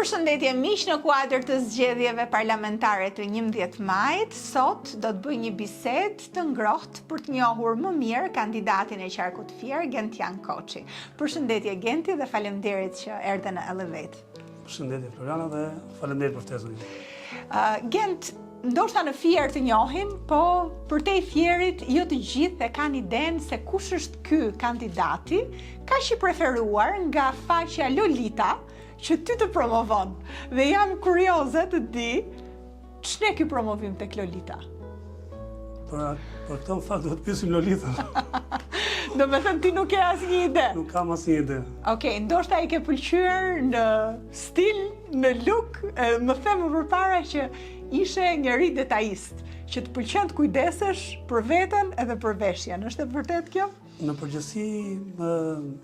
Përshëndetje miq, në kuadër të zgjedhjeve parlamentare të 11 majit, sot do të bëj një bisedë të ngrohtë për të njohur më mirë kandidatin e qarkut fier, Gentian Koçi. Përshëndetje Genti dhe faleminderit që erdhe në Elevate. Përshëndetje Floriana dhe faleminderit për ftesën. Gent, ndoshta në fier të njohim, po për te fierit jo të gjithë e kanë idenë se kush është ky kandidati, kaq i preferuar nga faqja Lolita, që ty të promovon. Dhe jam kurioze të di ç'ne ky promovim tek Lolita. Për këtë në fakt do të pyesim Lolita. Do me thënë ti nuk ke asnjë ide. Nuk kam asnjë ide. Okej, ndoshta i ke pëlqyer në stil, në look, më them më përpara që ishe njëri detajist, që të pëlqen të kujdesesh për veten edhe për veshjen. Është e vërtet kjo? Në përgjithësi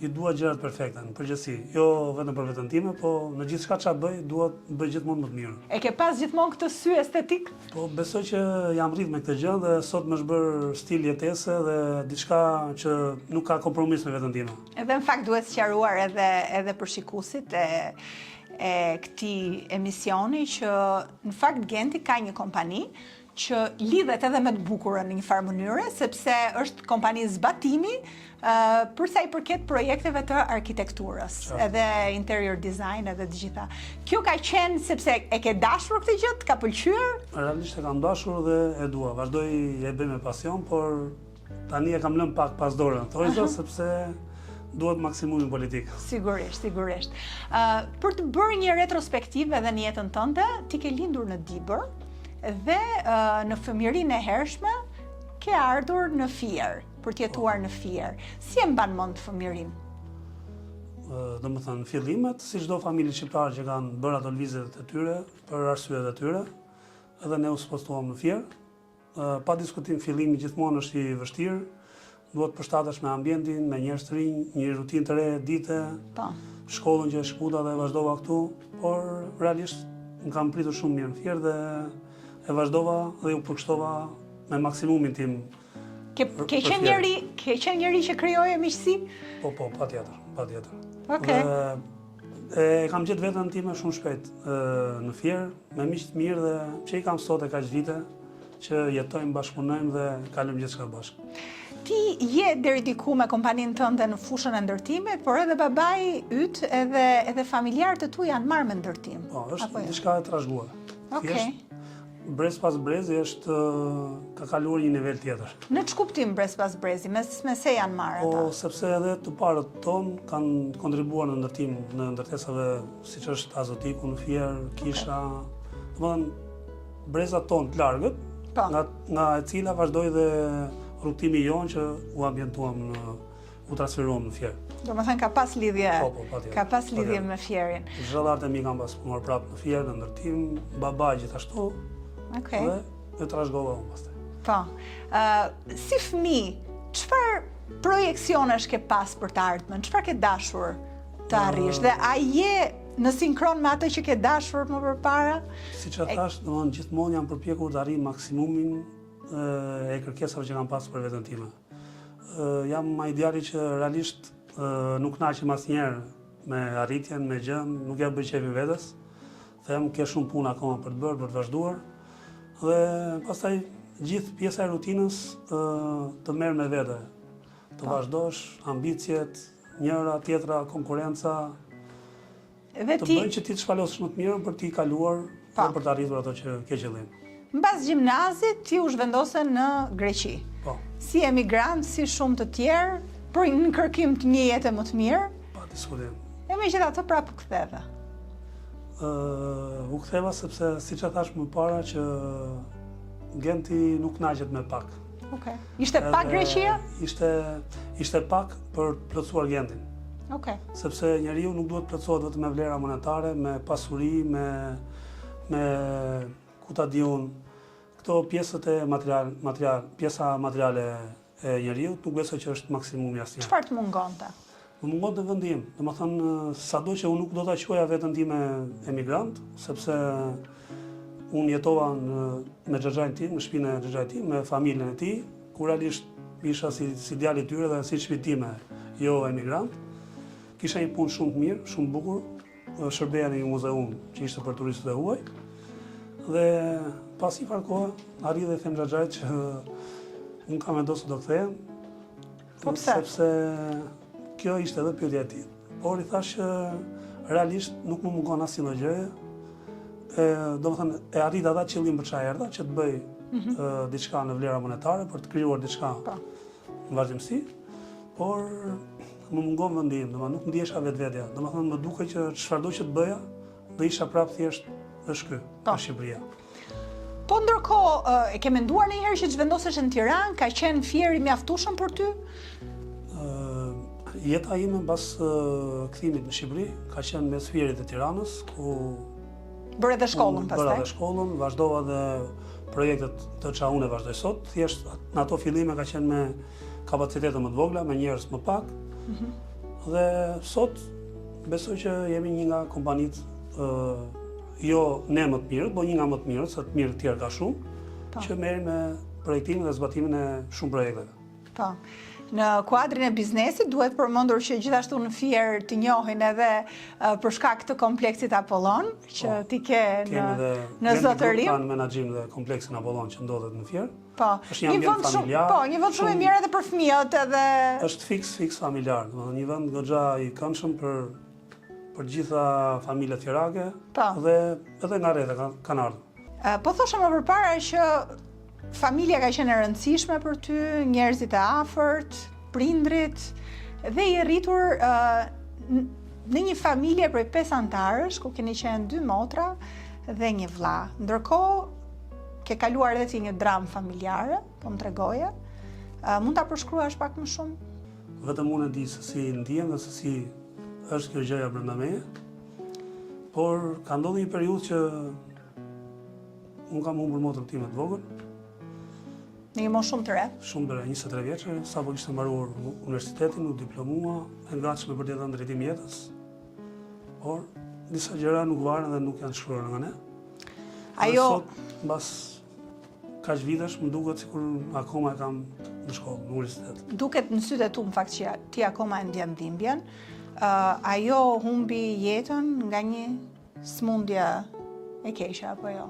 i dua gjërat perfekte, në përgjithësi, jo vetëm për veten time, po në gjithçka çfarë bëj, dua të bëj gjithmonë më të mirë. E ke pas gjithmonë këtë sy estetik? Po besoj që jam rrit me këtë gjë dhe sot më është bërë stil jetese dhe diçka që nuk ka kompromis me veten time. Edhe në fakt duhet sqaruar edhe për shikuesit e këtij emisioni që në fakt Genti ka një kompani që lidhet edhe me të bukurën në një farë mënyre, sepse është kompani zbatimi për sa i përket projekteve të arkitekturës, edhe interior design, edhe të gjitha. Kjo ka qenë sepse e ke dashur këtë gjë, të ka pëlqyer? Realisht e kam dashur dhe e dua. Vazhdoj e bëj me pasion, por tani e kam lënë pak pas dorë, thojë sepse duhet maksimumin politik. Sigurisht, sigurisht. Për të bërë një retrospektiv edhe në jetën tënde, ti ke lindur në Dibër, dhe në fëmijërinë e hershme ke ardhur në Fier, për të jetuar në Fier. Si e mban mend fëmijërinë? Domethënë fillimet, si çdo familje shqiptare që kanë bërë ato lëvizjet e tyre për arsyet e tyre, edhe ne u spostuam në Fier. Pa diskutim fillimi gjithmonë është i vështirë, duhet përshtatesh me ambientin, me njerëz të rinj, një rutinë të re dite, shkollën që e shkuta dhe vazhdova këtu, por realisht më kam pritur shumë mirë në Fier dhe e vazhdova dhe u përkushtova me maksimumin tim. Ke qenë njëri që krijoje miqësi? Po, patjetër. Okej. E kam gjetë veten time shumë shpejt në Fier, me miq të mirë dhe që i kam sot e kaq vite që jetojmë, bashkëpunojmë dhe kalojmë gjithçka bashkë. Ti je deri diku me kompaninë tënde në fushën e ndërtimit, por edhe babai yt edhe familjarët e tu janë marrë me ndërtim. Po, është diçka e trashëguar. Okej. Brez pas brezi ka kaluar një nivel tjetër. Në ç'kuptim brez pas brezi, me se janë marrë ata? Po, sepse edhe të parët tonë kanë kontribuar në ndërtim në ndërtesave siç është Azotiku në Fier, Kisha, domethënë brezat tonë të largët, nga e cila vazhdoi dhe rrugtimi jonë që u ambientuam u transferuam në Fier. Domethënë ka pas lidhje, ka pas lidhje me Fierin. Zhallarët e mi kanë pas punuar prapë në Fier në ndërtim, babai gjithashtu. Okej. Dhe e trashëgova unë pastaj. Po. Si fëmijë, çfarë projeksionesh ke pas për të ardhmen? Çfarë ke dashur të arrish? Dhe a je në sinkron me atë që ke dashur më përpara? Siç e thash, domthonë gjithmonë jam përpjekur të arrij maksimumin e kërkesave që kam pasur për veten time. Jam ai djali që realisht nuk kënaqem asnjëherë me arritjen, me gjën, nuk ja bëj çefin vetes. Them ke shumë punë akoma për të bërë, për të vazhduar. Dhe pastaj gjithë pjesa e rutinës të merr me vete. Të vazhdosh, ambicjet, njëra, tjetra, konkurenca. Të bëjnë që ti të shpalosësh më të mirën për t'i kaluar dhe për të arritur ato që ke qëllim. Mbas gjimnazit, ti u zhvendose në Greqi. Po. Si emigrant, si shumë të tjerë, për në kërkim të një jete më të mirë. Pa diskutim. E megjithatë prapë u ktheve. U ktheva sepse siç e thash më para që Genti nuk kënaqet me pak. Okej. Ishte pak Greqia? Ishte pak për të plotësuar Gentin. Okej. Sepse njeriu nuk duhet të plotësohet vetëm me vlera monetare, me pasuri, me ku ta diun këto pjesët e pjesa materiale e njeriu, nuk besoj që është maksimumi asnjë. Çfarë të mungonte? Më mungon të vendim, domethënë sado që unë nuk do ta quaja veten time emigrant, sepse unë jetova me xhaxhain tim, në shtëpinë e xhaxhait tim, me familjen e tij, ku realisht isha si djali i tyre dhe si shtëpi time, jo emigrant. Kisha një punë shumë të mirë, shumë bukur, shërbeja në një muzeum që ishte për turistët e huaj. Dhe pas një farë kohë, arri dhe them Xhaxhait që unë kam vendosur do kthehem. Po pse? Sepse kjo ishte edhe pyetja e tij. Por i thash që realisht nuk më mungon asnjë gjë. Domethënë e arrit ata qëllim për çfarë erdha, që të bëj diçka në vlera monetare për të krijuar diçka në vazhdimsi, por më mungon vendim, domethënë nuk ndjesha vetvetja. Domethënë më duket që çfarëdo që të bëja, do isha prapë thjesht është ky, në Shqipëria. Po ndërkohë, e ke menduar ndonjëherë që të vendosesh në Tiranë? Ka qenë fier i mjaftueshëm për ty? Jeta ime mbas kthimit në Shqipëri ka qenë mes Fierit të Tiranës, ku Bërë edhe shkollën pastaj? Bërë edhe shkollën, vazhdova dhe projektet të çfarë unë vazhdoj sot. Thjesht në ato fillime ka qenë me kapacitete më të vogla, me njerëz më pak. Dhe sot besoj që jemi një nga kompanitë, jo ne më të mirët, po një nga më të mirët, se të mirë të tjerë ka shumë, që merren me projektimin dhe zbatimin e shumë projekteve. Po. Në kuadrin e biznesit duhet përmendur që gjithashtu në Fier të njohin edhe për shkak të kompleksit Apollon, që ti ke në zotërim. Kanë menaxhim dhe kompleksin Apollon që ndodhet në Fier. Po. Është një ambient familjar. Po, një vend shumë i mirë edhe për fëmijët edhe. Është fiks familjar, domethënë një vend goxha i këndshëm për gjitha familjet fierake dhe edhe nga rreth kanë ardhur. Po thoshe më përpara që familja ka qenë e rëndësishme për ty, njerëzit e afërt, prindrit, dhe i rritur në një familje prej 5 antarësh, ku keni qenë 2 motra dhe një vlla. Ndërkohë, ke kaluar edhe ti një dramë familjare, po më tregoje. Mund ta përshkruash pak më shumë? Vetëm unë e di se si ndihem dhe se si është kjo gjëja brenda meje. Por ka ndodhur një periudhë që unë kam humbur motrën time të vogël. Në një moshë shumë të re? Shumë të re, 23 vjeçë, sapo kishte mbaruar universitetin, u diplomua, e ngatshme për të dhënë drejtim jetës. Por disa gjëra nuk varen dhe nuk janë shkruar nga ne. Ajo sot, mbas kaq vitesh, më duket sikur akoma e kam në shkollë, në universitet. Duket në sytë e tu, në fakt, që ti akoma e ndjen dhimbjen. Ajo humbi jetën nga një smundje e keqe apo jo?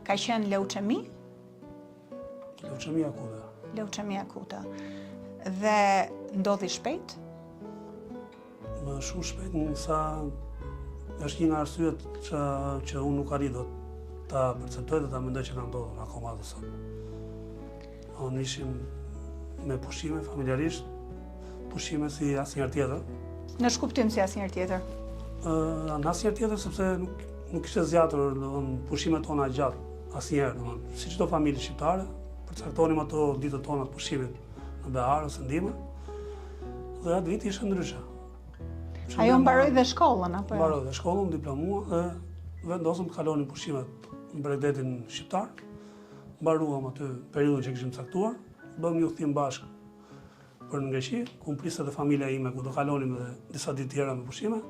Ka qenë leuqemi? Leuqemia akute. Leuqemia akute. Dhe ndodhi shpejt? Më shumë shpejt, sa është një nga arsyet që unë nuk arrit do ta perceptoj dhe ta mendoj që ka ndodhur akoma dhe sot. Unë ishim me pushime familjarisht, pushime si asnjëherë tjetër. Në shkuptim si asnjëherë tjetër? Në asnjëherë tjetër sepse nuk ishte zgjatur pushimet tona gjatë asnjëherë, si çdo familje shqiptare. Përcaktonim ato ditët tona të pushimit në Behar ose Ndime, dhe atë vit ishte ndryshe. Ajo mbaroi dhe shkollën, apo jo? Mbaroi dhe shkollën, diplomua dhe vendosëm të kalonim pushimet në Bregdetin shqiptar. Mbaruam aty periudhën që kishim caktuar, bëm një udhtim bashkë për në Greqi, ku më priste dhe familja ime, ku do kalonim dhe disa ditë tjera me pushime.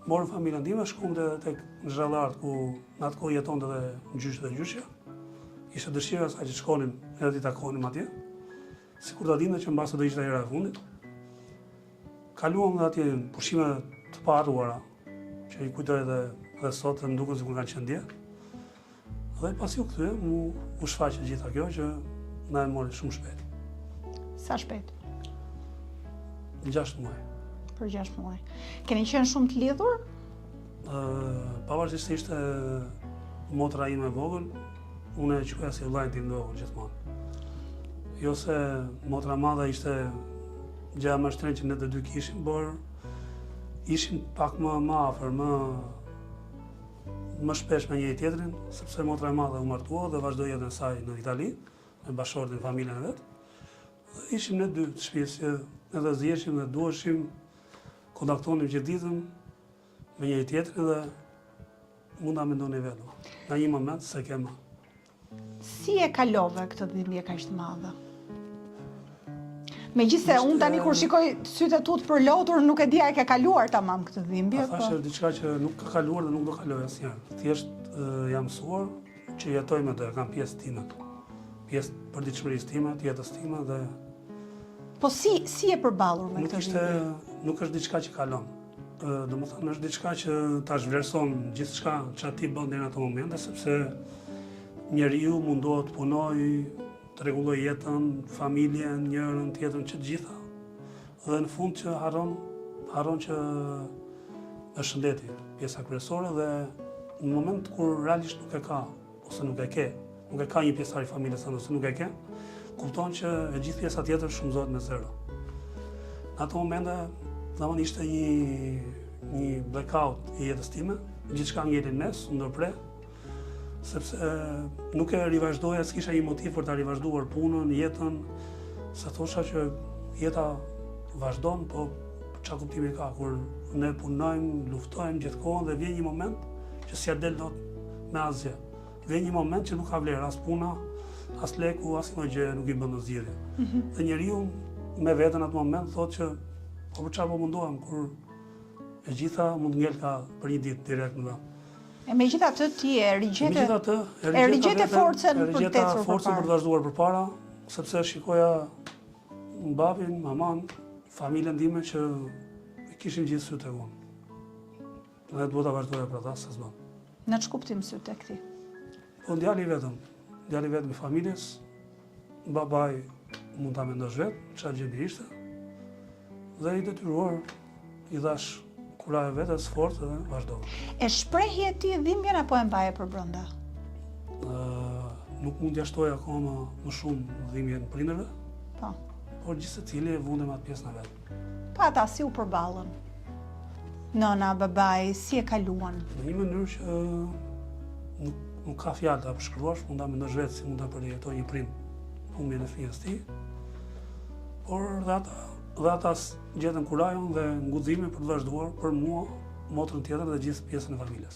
Morëm familjen time, shkuam tek Zhallart, ku në atë kohë jetonte edhe gjyshi dhe gjyshja. Ishte dëshira sa që shkonim edhe t'i takonim atje, sikur ta dinte që mbase do ishte hera e fundit. Kaluam dhe atje pushime të paharruara, që i kujtoj edhe sot dhe më duket sikur kanë qenë dje. Dhe pasi u kthyem, u shfaqe gjitha kjo që na e mori shumë shpejt. Sa shpejt? 6 muaj. Për 6 muaj. Keni qenë shumë të lidhur? Pavarësisht se ishte motra ime e vogël, unë e quaja si vllajin tim vogël gjithmonë. Jo se motra madhe ishte gjëja më shtrenjtë që ne të dy kishim, por ishim pak më afër, më shpesh me njëri tjetrin, sepse motra e madhe u martua dhe vazhdoi jetën e saj në Itali, me bashkëshortin, familjen e vet. Dhe ishim ne dy të shtëpisë, edhe zgjeshim dhe duheshim, kontaktonim gjithë ditën me njëri tjetrin dhe mund ta mendoni vetëm. Në një moment se ke më. Si e kalove këtë dhimbje kaq të madhe? Megjithse unë tani kur shikoj sytë e tu të përlotur, nuk e di a e ke kaluar tamam këtë dhimbje. Thash është diçka që nuk ka kaluar dhe nuk do kaloj asnjëherë. Thjesht jam mësuar që jetoj me të, kam pjesë time. Pjesë përditshmërisë time, të jetës time dhe po si e përballur me këtë dhimbje? Nuk është diçka që kalon. domethënë është diçka që ta zhvlerëson gjithçka çka ti bën deri në ato momente, sepse njeriu mundohet të punojë, të rregullojë jetën, familjen, njërin tjetrën, që të gjitha. Dhe në fund që harron që është shëndeti, pjesa kryesore, dhe në moment kur realisht nuk e ka, ose nuk e ka një pjesëtar i familjes ose nuk e ke, kupton që e gjithë pjesa tjetër shumëzohet me zero. Në ato momente, domethënë ishte një blackout i jetës time, gjithçka ngeli në mes, u ndërpre, sepse nuk e rivazhdoja, s'kisha një motiv për ta rivazhduar punën, jetën, se thosha që jeta vazhdon, po çfarë kuptimi ka kur ne punojmë, luftojmë gjithkohën dhe vjen një moment që s'ja del dot me asgjë. Vjen një moment që nuk ka vlerë as puna, as leku, as një gjë nuk i bën zgjidhje. Dhe njeriu me veten atë moment thotë që po për çfarë po mundohem kur e gjitha mund ngel ka për një ditë direkt në vend. E megjithatë ti e rigjete forcën për të ecur për të vazhduar përpara, sepse shikoja babin, maman, familjen time që kishin gjithë sytë e unë. Dhe duhet ta vazhdoja për ata, se s'bën. Në ç'kuptim sytë e këtij? Po djali vetëm i familjes, babai mund ta mendosh vetë, çfarë gjendje ishte, dhe i detyruar i dhash kura e vetes fort dhe vazhdo. E shprehje ti dhimbjen apo e mbaje për brenda? Nuk mund t'ja shtoj akoma më shumë dhimbjen prindërve, Po. por gjithsecili e vundem atë pjesën e vet. Pa ata si u përballën? Nëna, babai, si e kaluan? Në një mënyrë që nuk ka fjalë ta përshkruash, mund ta mendosh vetë si mund ta përjetoj një prind humbjen e fëmijës tij, por dhe ata gjetën kurajon dhe nguximin për të vazhduar për mua, motrën tjetër dhe gjithë pjesën e familjes.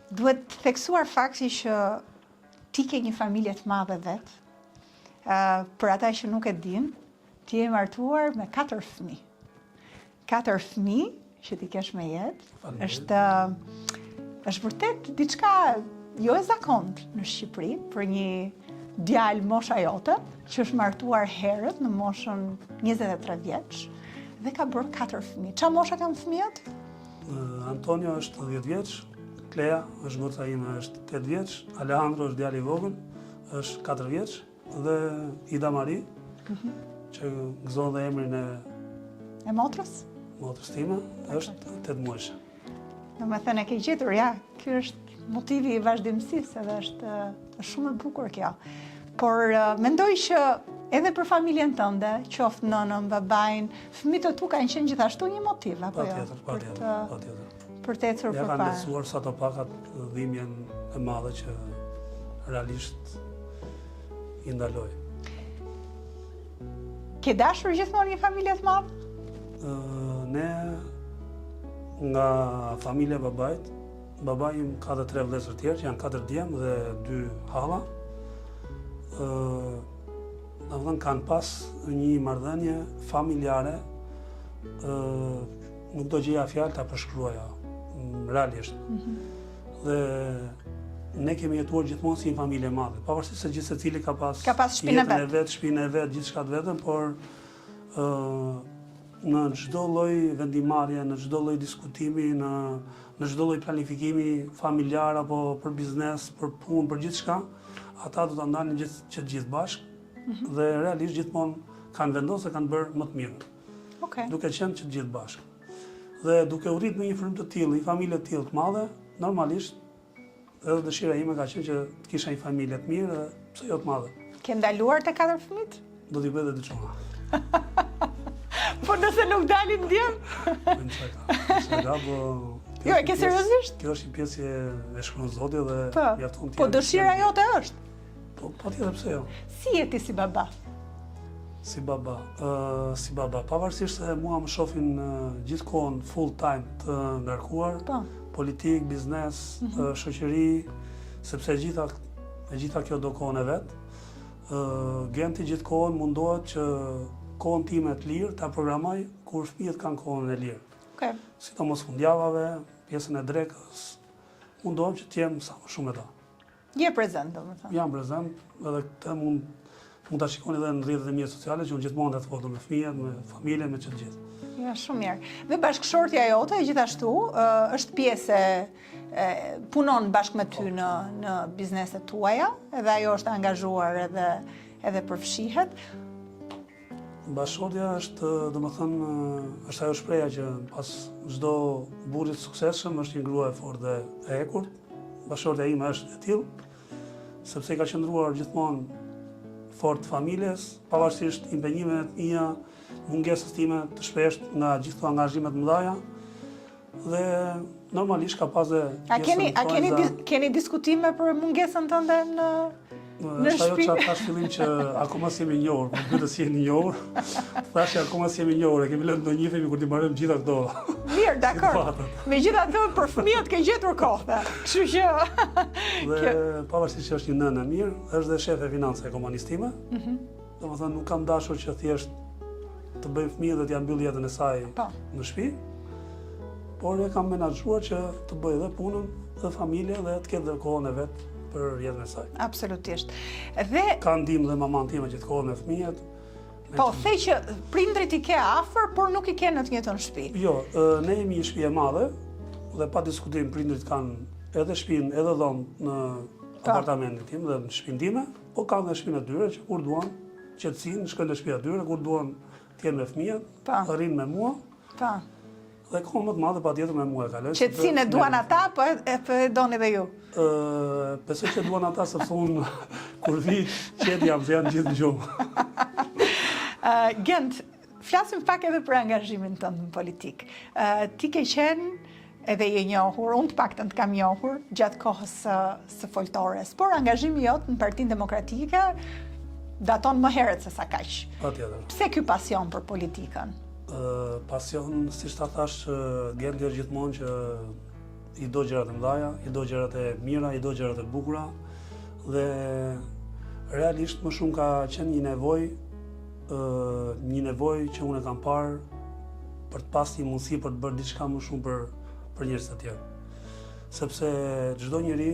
Duhet theksuar fakti që ti ke një familje të madhe vet. Për ata që nuk e din, ti je martuar me 4 fëmijë. 4 fëmijë që ti kesh me jetë, është vërtet diçka jo e zakontë në Shqipëri për një djalë mosha jote, që është martuar herët në moshën 23 vjeç dhe ka bërë 4 fëmijë. Çfarë mosha kanë fëmijët? Antonio është 10 vjeç, Klea është goca ime, është 8 vjeç, Alejandro është djali i vogël, është 4 vjeç, dhe Ida Mari, që gëzon dhe emrin e motrës time, është 8 muajsh. Domethënë e ke gjetur, ja, ky është motivi i vazhdimësisë dhe është shumë e bukur kjo. Por mendoj që edhe për familjen tënde, qoftë nënën, babain, fëmijët e tu kanë qenë gjithashtu një motiv, apo jo? Patjetër. Për të ecur përpara. Ja kanë lecuar sa të pakat dhimbjen e madhe që realisht i ndaloj. Ke dashur gjithmonë një familje të madhe? Ne nga familja e babait, babai im ka dhe 3 vëllezër tjerë që janë 4 djemë dhe 2 halla. Domethënë kanë pas një marrëdhënie familjare, nuk do gjeja fjalë ta përshkruaja realisht. Dhe ne kemi jetuar gjithmonë si një familje e madhe, pavarësisht se gjithë secili ka pas shpinën e vet, gjithçka të vetën, por në çdo lloj vendimarrje, në çdo lloj diskutimi, në çdo lloj planifikimi familjar apo për biznes, për punë, për gjithçka, ata do ta ndalin që të gjithë bashkë dhe realisht gjithmonë kanë vendosur se kanë bërë më të mirën. Duke qenë që të gjithë bashkë. Dhe duke u rritur në një frymë të tillë, një familje të tillë të madhe, normalisht edhe dëshira ime ka qenë që të kisha një familje të mirë, pse jo të madhe. Ke ndaluar te 4 fëmijët? Do t'i bëj edhe diçka. Po nëse nuk dalin djem? Jo, e ke seriozisht? Kjo është një pjesë e shkruan Zoti dhe mjafton Po dëshira jote është? Po patjetër, pse jo. Si je ti si baba? Si baba, pavarësisht se mua më shohin gjithkohën full time të ngarkuar, politik, biznes, shoqëri, sepse e gjitha kjo do kohën e vet. Genti gjithkohën mundohet që kohën time të lirë ta programoj kur fëmijët kanë kohën e lirë. Sidomos fundjavave, pjesën e drekës, mundohem që të jem sa më shumë me ta. Je prezent, domethënë. Jam prezent, edhe këtë mund mund ta shikoni edhe në rrjetet e mia sociale që unë gjithmonë atë foto me fëmijët, me familjen, me çdo gjithë. Ja, shumë mirë. Dhe bashkëshortja jote gjithashtu është pjesë punon bashkë me ty në bizneset tuaja, edhe ajo është angazhuar edhe përfshihet. Bashkëshortja është, domethënë, është ajo shpreha që pas çdo burri të suksesshëm është një grua e fortë dhe e ekurt. Bashkëshortja ime është e tillë, sepse ka qëndruar gjithmonë fort familjes, pavarësisht impenjimeve të mia, mungesës time të shpeshtë nga gjithë angazhimet mëdha dhe normalisht ka pas dhe keni diskutime për mungesën tënde në është ajo që thash fillim që akoma si jemi njohur, por pyetës si jeni njohur. Thash që akoma si jemi njohur, kemi lënë do njihemi kur t'i marrim gjitha këto. Mirë, dakor. Megjithatë për fëmijët ke gjetur kohë. Kështu që dhe pavarësisht që është një nënë e mirë, është dhe shefe financave e kompanisë time. Domethënë nuk kam dashur që thjesht të bëj fëmijë dhe t'ja mbyll jetën e saj në shtëpi, por e kam menaxhuar që të bëj dhe punën, dhe familje dhe të ketë dhe kohën e vet për jetën e saj. Absolutisht. Dhe ka ndihmë dhe maman time që të kohën me fëmijët. Po, thej që prindrit i ke afër, por nuk i ke në të njëjtën shtëpi. Jo, ne jemi një shtëpi e madhe dhe pa diskutim prindrit kanë edhe shtëpinë, edhe dhomë në apartamentin tim dhe në shtëpinë time, po kanë dhe shtëpinë e tyre që kur duan qetësinë, shkojnë në shtëpi e tyre, kur duan të jenë me fëmijët, rrinë me mua. Dhe kohën më të madhe patjetër me mua e kaloj. Qetësinë e duan ata, po e doni edhe ju. Besoj që duan ata sepse unë kur vi qet jam se janë gjithë në gjumë. Gent, flasim pak edhe për angazhimin tënd në politikë. Ti ke qenë edhe je njohur, unë të paktën të kam njohur gjatë kohës së foltores, por angazhimi jot në Partinë Demokratike daton më herët se sa kaq. Patjetër. Pse ky pasion për politikën? Pasion, siç ta thash, Gendi është gjithmonë që i do gjërat e mëdha, i do gjërat e mira, i do gjërat e bukura dhe realisht më shumë ka qenë një nevojë që unë e kam parë për të pasur një mundësi për të bërë diçka më shumë për njerëzit e tjerë. Sepse çdo njeri,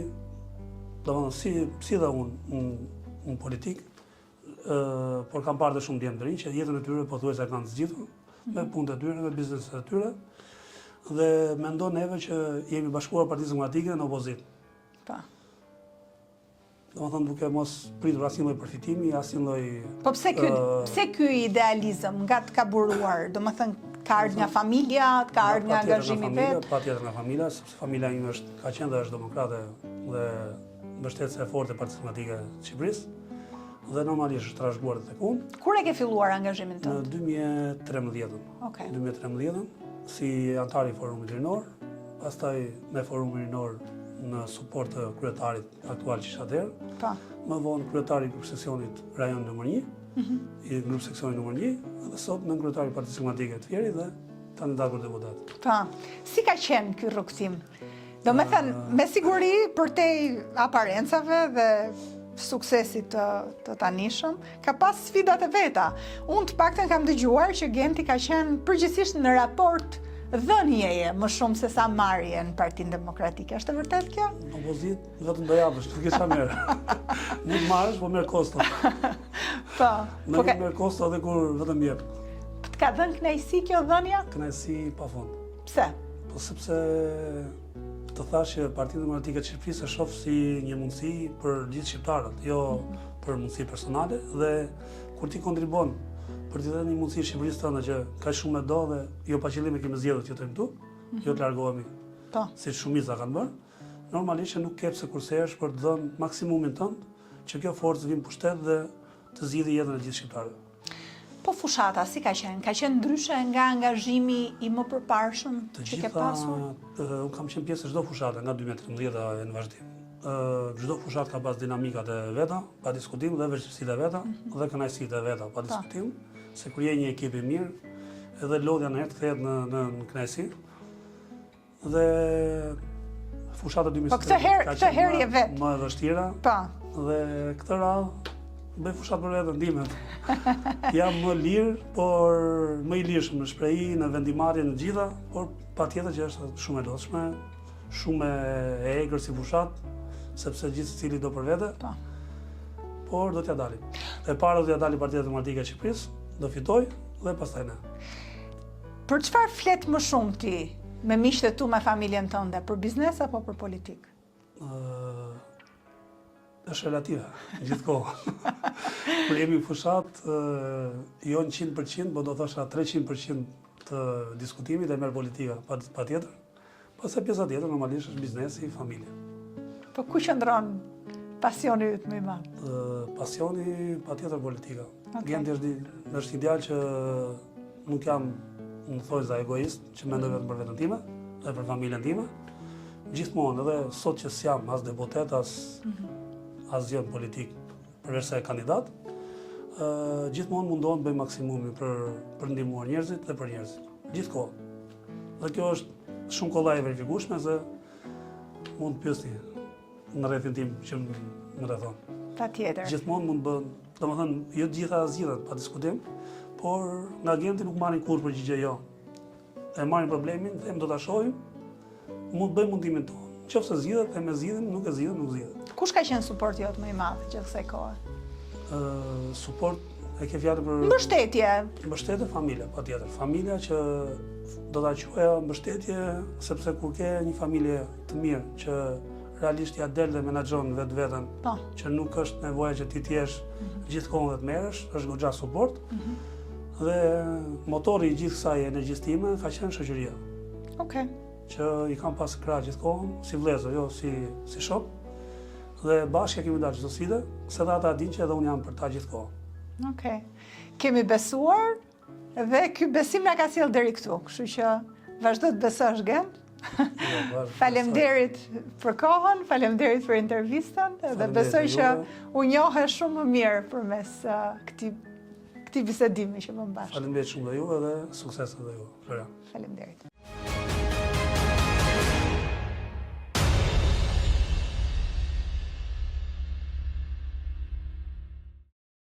domethënë si dhe unë në politikë, por kam parë dhe shumë djemë të rinj që jetën e tyre pothuajse kanë zgjidhur me punët e tyre, me bizneset e tyre, dhe mendon neve që jemi bashkuar Partisë Demokratike në opozitë. Domethënë duke mos pritur asnjë lloj përfitimi, asnjë lloj. Po pse ky idealizëm nga të kaburuar? Domethënë ka ardhur nga familja, ka ardhur nga angazhimi vet? Patjetër nga familja, sepse familja ime ka qenë dhe është demokrate dhe mbështetëse e fortë e Partisë Demokratike të Shqipërisë. Dhe normalisht është trashëguar tek unë. Kur e ke filluar angazhimin tënd? Në 2013. Okej. 2013 si antar i Forumit Rinor, pastaj me Forumin Rinor në suport të kryetarit aktual që ishte atëherë. Më vonë kryetari i grup seksionit rajon nr. 1, i grup seksionit nr. 1, dhe sot në kryetari i Partisë Demokratike të Fierit dhe kandidat për deputet. Si ka qenë ky rrugtim? Domethënë, me siguri përtej aparencave dhe suksesit të tanishëm, ka pas sfidat e veta. Unë të paktën kam dëgjuar që Genti ka qenë përgjithsisht në raport dhënjeje më shumë se sa marrje në Partinë Demokratike. Është e vërtet kjo? Në opozit, vetëm do japësh, nuk isha merr. Nuk marrësh, po merr kosto. Po. Nuk merr kosto edhe kur vetëm jep. Të ka dhënë kënaqësi kjo dhënia? Kënaqësi pafund. Pse? Po sepse të thash që Partia Demokratike e Shqipërisë e shoh si një mundësi për gjithë shqiptarët, jo për mundësi personale, dhe kur ti kontribon për të dhënë një mundësi Shqipërisë tënde që kaq shumë e do dhe jo pa qëllim e kemi zgjedhur të jetojmë këtu, jo të largohemi. Si shumica kanë bërë, normalisht nuk ke pse kursesh për të dhënë maksimumin tënd që kjo forcë vijë pushtet dhe të zgjidhë jetën e gjithë shqiptarëve. Po fushata, si ka qenë? Ka qenë ndryshe nga angazhimi i më përparshëm që ke pasur? Unë kam qenë pjesë e çdo fushate nga 2013 e në vazhdim. Çdo fushat ka pas dinamikat e veta, pa diskutim, dhe vështirësitë e veta, dhe kënaqësitë e veta, pa diskutim, se kur je një ekip i mirë, edhe lodhja në herë të kthehet në kënaqësi. Dhe fushata 2013 këtë herë je vet. Më e vështira. Dhe këtë radhë bëj fushat për vetën ndimet. Jam më lirë, por më i lirshëm në shprehi, në vendimarrje, në gjitha, por patjetër që është shumë e lodhshme, shumë e egër si fushat, sepse gjithë secili do për vete, por do t'ja dalim. e para do t'ja dali Partia Demokratike e Shqipërisë, do fitoj dhe pastaj ne. Për çfarë flet më shumë ti me miqtë tu, me familjen tënde, për biznes apo për politikë? Është relative, gjithkohë. Kur jemi fushat, jo në 100%, po do thosha 300% të diskutimit e merr politika, pa tjetër. Pastaj pjesa tjetër normalisht është biznesi, familja. Po ku qëndron pasioni yt më i madh? Pasioni pa tjetër politika. Okay. Genti është ideal që nuk jam në thojza egoist, që mendoj vetëm për veten time dhe për familjen time. Gjithmonë, edhe sot që s'jam as deputet, asgjë në politik, përveç se kandidat, gjithmonë mundohem të bëj maksimumin për ndihmuar njerëzit dhe për njerëzit. Gjithkohë. Dhe kjo është shumë kollaj e verifikueshme se mund të pyesni në rrethin tim që më rrethon. Patjetër. Gjithmonë mund bën, domethënë, jo të gjitha zgjidhen pa diskutim, por nga agenti nuk marrin kurrë përgjigje jo. E marrin problemin, them do ta shohim, mund të bëjmë mundimin tonë. Nëse zgjidhet, them e zgjidhim, nuk e zgjidhet, nuk zgjidhet. Kush ka qenë suport jot më i madh gjatë kësaj kohe? Suport e ke fjalën për Mbështetje. Mbështetje familja, patjetër. Familja që do ta quaja mbështetje sepse kur ke një familje të mirë që realisht ja del dhe menaxhon vetveten, Po. që nuk është nevoja që ti të jesh gjithkohë dhe të merresh, është goxha suport. Dhe motori i gjithë kësaj energjisë time ka qenë shoqëria. Okej. Që i kam pas krah gjithkohë, si vëllezër, jo si shok. Dhe bashkë kemi dalë çdo sfidë, se ata dinë që edhe unë jam për ta gjithkohë. Okej. Kemi besuar dhe ky besim na ka sjell deri këtu, kështu që vazhdo të besosh Gent. Faleminderit për kohën, faleminderit për intervistën dhe besoj që u njohe shumë më mirë përmes këtij bisedimi që bëm bashkë. Faleminderit shumë dhe juve dhe sukses edhe juve. Faleminderit.